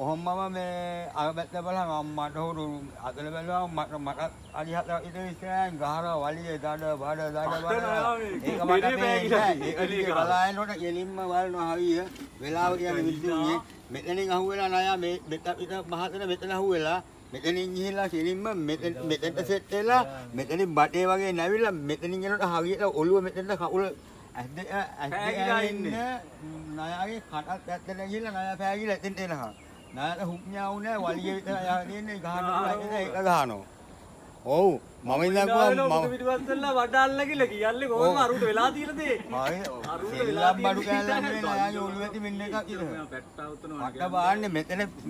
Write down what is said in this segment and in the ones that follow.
කොහොමම මේ අර පැත්ත බලනවා මට හුරු අතල බැලුවා මට අඩි 4 ඉතින් ඉස්සරහින් ගහනවා වලියේ දඩ බඩ ඒක මට ඒක බලායනකොට ගෙලින්ම බලනවා හරිය වෙලාව කියන්නේ විදුන්නේ මෙතනින් අහුවෙලා නෑ මේ පිට මහතන මෙතන අහුවෙලා මෙතනින් ගිහිල්ලා කෙලින්ම මෙතෙන්ට සෙට් වෙලා මෙතනින් බටේ වගේ නැවිලා මෙතනින් එනකොට හරියට ඔළුව මෙතෙන්ට කකුල ඇද්දලා ඉන්නේ නයාගේ කටත් ඇත්තට ගිහිල්ලා නයා පෑගිලා එතෙන්ට එනවා නයාට හුක්ඥාවු නෑ වලිය විතර යහලා තියෙන්නේ ගහනවා ඒක ගහනවා ඔව් මම ඉඳන් ගියා මම පිටිපස්සෙල්ලා වඩාල්ල කියලා කියන්නේ කොහොම අරුට වෙලා තියෙනද අරුට වෙලා බඩු කෑල්ලක් නේ නයාගේ ඔළුව ඇති මෙන්න එකක් කියලා පැට්ටා උතනවා මට බාන්නේ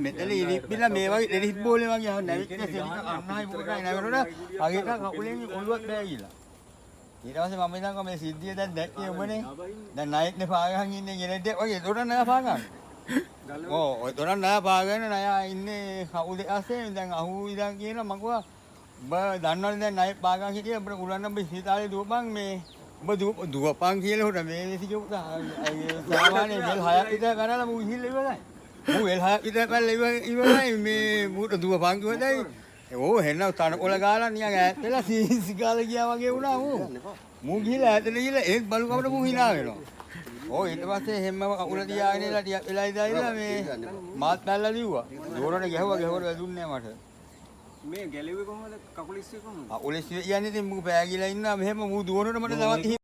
මෙතන ඉරිප්පිලා මේ වගේ දෙලිස් බෝලේ වගේ නැවිච්ච සෙලික අන්නයි මොකටයි නැවරොට අගේට කකුලෙන් ඔළුවක් බෑගිලා ඊට පස්සේ මම ඉඳන් මේ සිද්ධිය දැන් දැක්කේ උඹනේ දැන් නයිට්නේ පාගහන් ඉන්නේ ගෙරෙඩ්ඩක් වගේ ඒතොට නෑ පාගහන් ඔය තොරන් නෑ පාගගෙන නයා ඉන්නේ කවුද ඇස්සේ දැන් අහු ඉඳන් කියන මම කිව්වා ඔබ දන්නවනේ දැන් ණය පාගන් හිටියේ අපිට උලන්න ඔබ හිතාලේ දුවපන් මේ ඔබ දුවපන් කියලා උඩ මේ විසි කිව්වා සාමාන්‍ය වෙල් 6ක් විතර කරලා මු ගිහිල්ලා ඉවරයි මු වෙල් 6ක් විතර කරලා ඉවරයි මේ මුට දුවපන් කිව්වදයි ඕ හෙන්න තනකොළ ගාලා නිකන් ඈත් වෙලා සීසිකාලා ගියා වගේ වුණා මු ගිහිල්ලා ඈතට ගිහිල්ලා ඒත් බලු කමට මු hina වෙනවා ඕ ඊට පස්සේ හැමම කකුල තියාගෙන ඉලා ටිකක් වෙලා ඉඳලා මේ මාත් පැල්ලලා ලිව්වා දෝරණ ගැහුවට වැදුන්නේ නැහැ මට මේ ගැලෙුවේ කොහමද කකුල ඉස්සේ කොහමද කකුල ඉස්සේ කියන්නේ ඉතින් මු පෑගිලා ඉන්නා මෙහෙම මු දුවනකොට මට තවත්